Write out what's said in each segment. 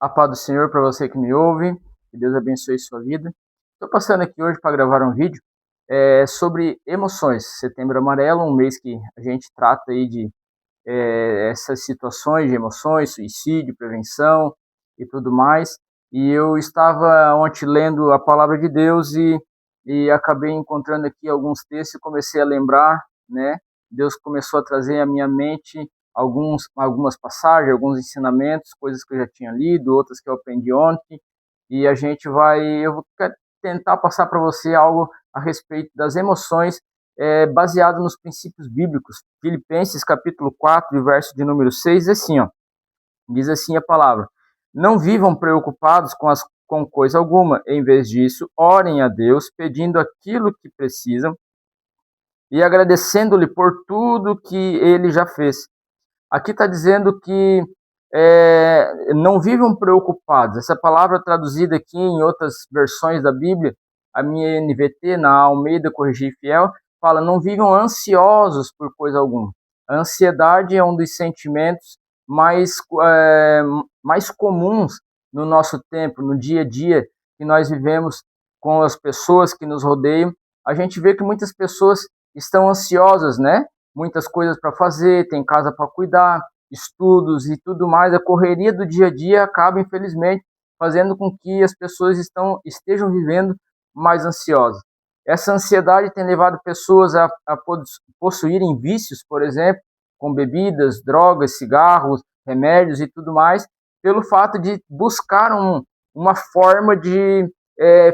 A paz do Senhor para você que me ouve, que Deus abençoe sua vida. Estou passando aqui hoje para gravar um vídeo sobre emoções. Setembro Amarelo, um mês que a gente trata aí de essas situações de emoções, suicídio, prevenção e tudo mais. E eu estava ontem lendo a palavra de Deus e acabei encontrando aqui alguns textos e comecei a lembrar, né? Deus começou a trazer à minha mente algumas passagens, alguns ensinamentos, coisas que eu já tinha lido, outras que eu aprendi ontem. E eu vou tentar passar para você algo a respeito das emoções baseado nos princípios bíblicos. Filipenses capítulo 4, verso de número 6, diz assim a palavra: não vivam preocupados com coisa alguma, em vez disso, orem a Deus, pedindo aquilo que precisam e agradecendo-lhe por tudo que ele já fez. Aqui está dizendo que não vivam preocupados. Essa palavra traduzida aqui em outras versões da Bíblia, a minha NVT, na Almeida Corrigir Fiel, fala: não vivam ansiosos por coisa alguma. A ansiedade é um dos sentimentos mais comuns no nosso tempo, no dia a dia que nós vivemos com as pessoas que nos rodeiam. A gente vê que muitas pessoas estão ansiosas, né? Muitas coisas para fazer, tem casa para cuidar, estudos e tudo mais. A correria do dia a dia acaba, infelizmente, fazendo com que as pessoas estejam vivendo mais ansiosas. Essa ansiedade tem levado pessoas a possuírem vícios, por exemplo, com bebidas, drogas, cigarros, remédios e tudo mais, pelo fato de buscar uma forma de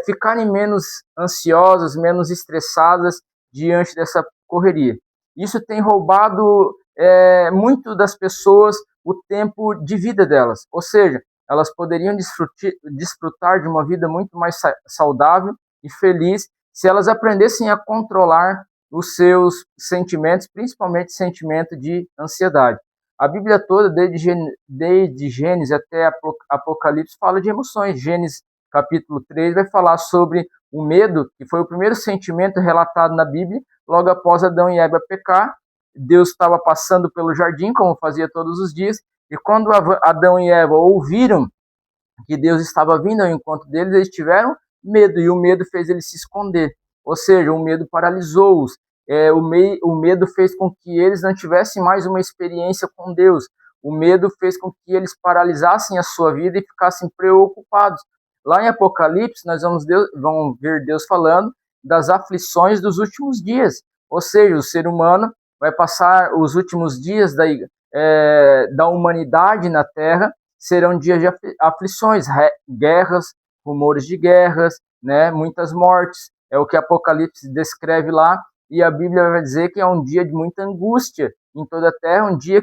ficarem menos ansiosas, menos estressadas diante dessa correria. Isso tem roubado muito das pessoas o tempo de vida delas, ou seja, elas poderiam desfrutar de uma vida muito mais saudável e feliz se elas aprendessem a controlar os seus sentimentos, principalmente sentimento de ansiedade. A Bíblia toda, desde Gênesis até Apocalipse, fala de emoções. Gênesis capítulo 3 vai falar sobre o medo, que foi o primeiro sentimento relatado na Bíblia, logo após Adão e Eva pecar. Deus estava passando pelo jardim, como fazia todos os dias, e quando Adão e Eva ouviram que Deus estava vindo ao encontro deles, eles tiveram medo, e o medo fez eles se esconder. Ou seja, o medo paralisou-os. O medo fez com que eles não tivessem mais uma experiência com Deus. O medo fez com que eles paralisassem a sua vida e ficassem preocupados. Lá em Apocalipse, nós vamos ver Deus falando das aflições dos últimos dias. Ou seja, o ser humano vai passar os últimos dias da humanidade na Terra, serão dias de aflições, guerras, rumores de guerras, né, muitas mortes. É o que Apocalipse descreve lá, e a Bíblia vai dizer que é um dia de muita angústia em toda a terra, um dia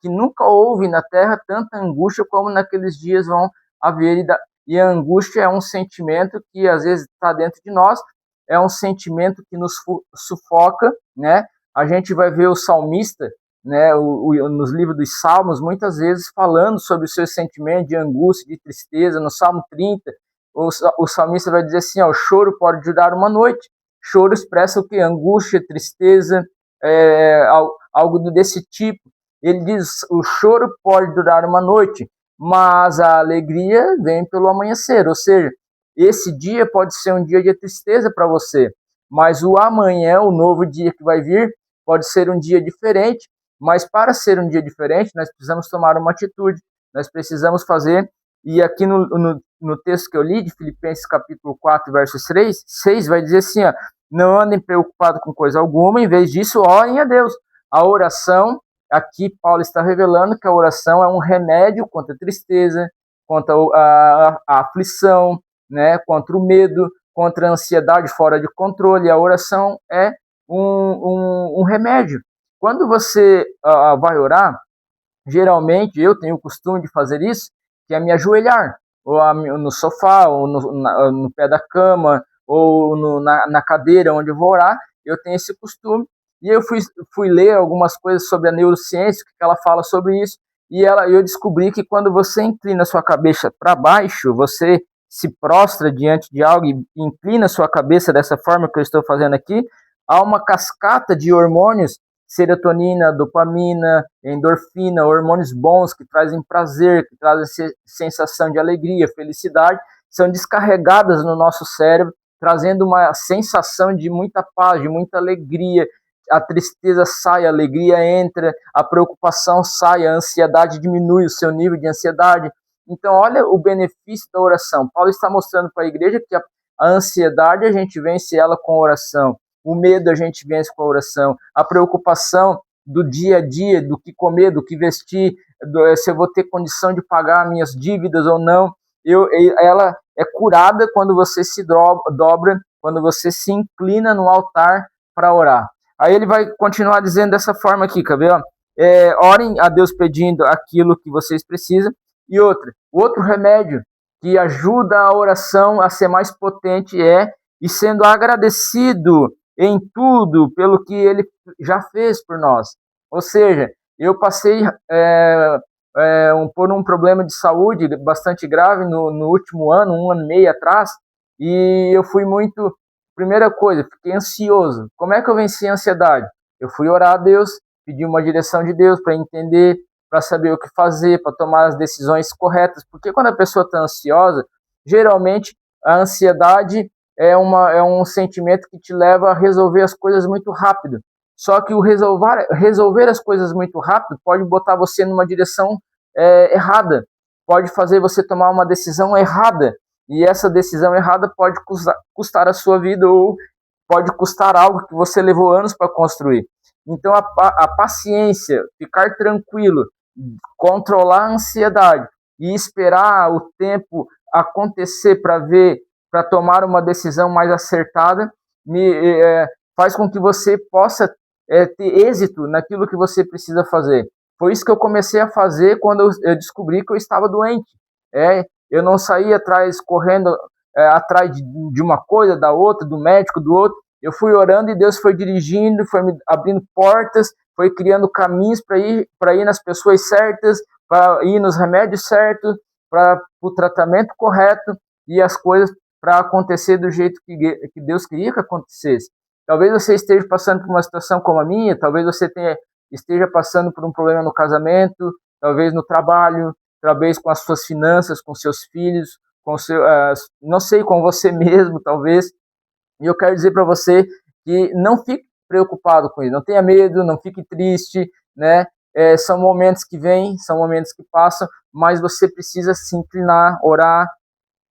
que nunca houve na terra tanta angústia como naqueles dias vão haver. E a angústia é um sentimento que às vezes está dentro de nós, é um sentimento que nos sufoca, né? A gente vai ver o salmista, né, nos livros dos Salmos, muitas vezes falando sobre os seus sentimentos de angústia, de tristeza. No Salmo 30, o salmista vai dizer assim: o choro pode durar uma noite. Choro expressa o que? Angústia, tristeza, algo desse tipo. Ele diz: o choro pode durar uma noite, mas a alegria vem pelo amanhecer. Ou seja, esse dia pode ser um dia de tristeza para você, mas o amanhã, o novo dia que vai vir, pode ser um dia diferente. Mas para ser um dia diferente, nós precisamos tomar uma atitude, nós precisamos fazer. E aqui no texto que eu li, de Filipenses capítulo 4, verso 6, vai dizer assim: não andem preocupados com coisa alguma, em vez disso, orem a Deus. A oração, aqui Paulo está revelando que a oração é um remédio contra a tristeza, contra a aflição, né, contra o medo, contra a ansiedade fora de controle. A oração é um remédio. Quando você vai orar, geralmente eu tenho o costume de fazer isso, que é me ajoelhar, ou no sofá, ou no pé da cama, ou na cadeira onde eu vou orar. Eu tenho esse costume. E eu fui ler algumas coisas sobre a neurociência, que ela fala sobre isso, e eu descobri que quando você inclina sua cabeça para baixo, você se prostra diante de algo e inclina sua cabeça dessa forma que eu estou fazendo aqui, há uma cascata de hormônios serotonina, dopamina, endorfina, hormônios bons que trazem prazer, que trazem sensação de alegria, felicidade, são descarregadas no nosso cérebro, trazendo uma sensação de muita paz, de muita alegria. A tristeza sai, a alegria entra, a preocupação sai, a ansiedade diminui o seu nível de ansiedade. Então, olha o benefício da oração. Paulo está mostrando para a igreja que a ansiedade a gente vence ela com oração. O medo a gente vence com a oração. A preocupação do dia a dia, do que comer, do que vestir, se eu vou ter condição de pagar minhas dívidas ou não, ela é curada quando você se dobra, quando você se inclina no altar para orar. Aí ele vai continuar dizendo dessa forma aqui, quer ver? Orem a Deus pedindo aquilo que vocês precisam. E outro remédio que ajuda a oração a ser mais potente e sendo agradecido em tudo pelo que ele já fez por nós. Ou seja, eu passei por um problema de saúde bastante grave no último ano, 1 ano e meio atrás, e eu fui muito... Primeira coisa, fiquei ansioso. Como é que eu venci a ansiedade? Eu fui orar a Deus, pedi uma direção de Deus para entender, para saber o que fazer, para tomar as decisões corretas. Porque quando a pessoa está ansiosa, geralmente a ansiedade é um sentimento que te leva a resolver as coisas muito rápido. Só que o resolver as coisas muito rápido pode botar você numa direção errada, pode fazer você tomar uma decisão errada. E essa decisão errada pode custar a sua vida ou pode custar algo que você levou anos para construir. Então, a paciência, ficar tranquilo, controlar a ansiedade e esperar o tempo acontecer para tomar uma decisão mais acertada, faz com que você possa ter êxito naquilo que você precisa fazer. Foi isso que eu comecei a fazer quando eu descobri que eu estava doente. Eu não saí correndo atrás de uma coisa, da outra, do médico, do outro. Eu fui orando e Deus foi dirigindo, foi me abrindo portas, foi criando caminhos para ir nas pessoas certas, para ir nos remédios certos, para o tratamento correto e as coisas para acontecer do jeito que Deus queria que acontecesse. Talvez você esteja passando por uma situação como a minha, talvez você esteja passando por um problema no casamento, talvez no trabalho, talvez com as suas finanças, com seus filhos, não sei, com você mesmo, talvez. E eu quero dizer para você que não fique preocupado com isso, não tenha medo, não fique triste, né? São momentos que vêm, são momentos que passam, mas você precisa se inclinar, orar,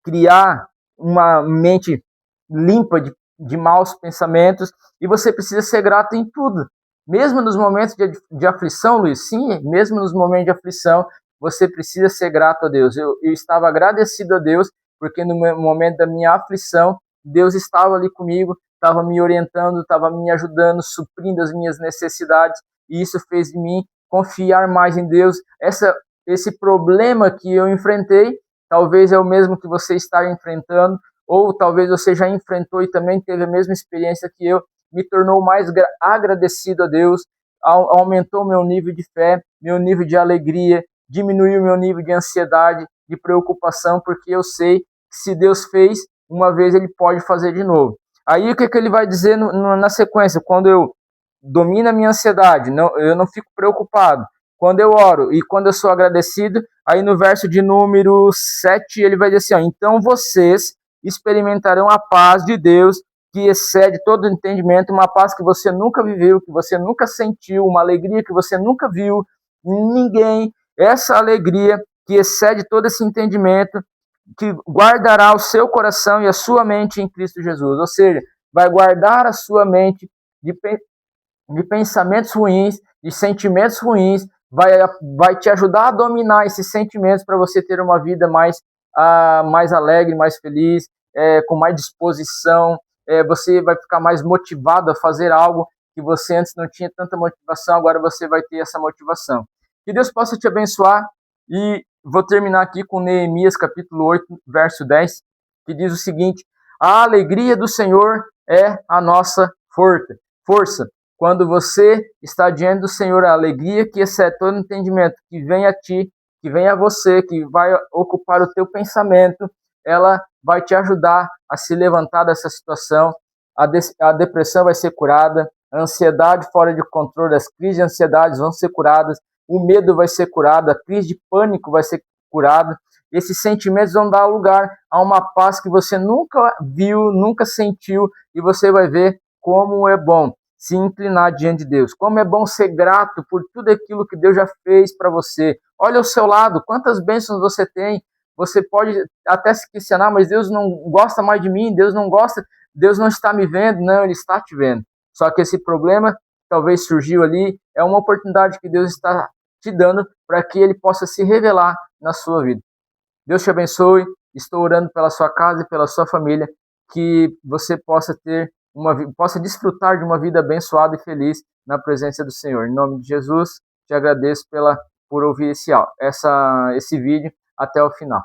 criar uma mente limpa de maus pensamentos, e você precisa ser grato em tudo. Mesmo nos momentos de aflição, Luiz, sim, mesmo nos momentos de aflição, você precisa ser grato a Deus. Eu estava agradecido a Deus, porque no momento da minha aflição, Deus estava ali comigo, estava me orientando, estava me ajudando, suprindo as minhas necessidades, e isso fez de mim confiar mais em Deus. Esse problema que eu enfrentei, talvez é o mesmo que você está enfrentando, ou talvez você já enfrentou e também teve a mesma experiência que eu, me tornou mais agradecido a Deus, aumentou meu nível de fé, meu nível de alegria, diminuiu meu nível de ansiedade, de preocupação, porque eu sei que se Deus fez, uma vez ele pode fazer de novo. Aí o que ele vai dizer na sequência? Quando eu domino a minha ansiedade, eu não fico preocupado. Quando eu oro e quando eu sou agradecido, aí no verso de número 7 ele vai dizer assim, então vocês experimentarão a paz de Deus que excede todo entendimento, uma paz que você nunca viveu, que você nunca sentiu, uma alegria que você nunca viu em ninguém. Essa alegria que excede todo esse entendimento, que guardará o seu coração e a sua mente em Cristo Jesus. Ou seja, vai guardar a sua mente de pensamentos ruins, de sentimentos ruins, vai te ajudar a dominar esses sentimentos para você ter uma vida mais alegre, mais feliz, com mais disposição. Você vai ficar mais motivado a fazer algo que você antes não tinha tanta motivação, agora você vai ter essa motivação. Que Deus possa te abençoar, e vou terminar aqui com Neemias capítulo 8, verso 10, que diz o seguinte: a alegria do Senhor é a nossa força. Quando você está diante do Senhor, a alegria que excede todo entendimento, que vem a ti, que vem a você, que vai ocupar o teu pensamento, ela vai te ajudar a se levantar dessa situação, a depressão vai ser curada, a ansiedade fora de controle, as crises de ansiedade vão ser curadas, o medo vai ser curado, a crise de pânico vai ser curada. Esses sentimentos vão dar lugar a uma paz que você nunca viu, nunca sentiu, e você vai ver como é bom se inclinar diante de Deus, como é bom ser grato por tudo aquilo que Deus já fez para você. Olha ao seu lado, quantas bênçãos você tem. Você pode até se questionar, mas Deus não gosta mais de mim, Deus não gosta, Deus não está me vendo. Não, Ele está te vendo. Só que esse problema talvez surgiu ali, é uma oportunidade que Deus está te dando para que Ele possa se revelar na sua vida. Deus te abençoe. Estou orando pela sua casa e pela sua família, que você possa possa desfrutar de uma vida abençoada e feliz na presença do Senhor. Em nome de Jesus, te agradeço por ouvir esse vídeo até o final.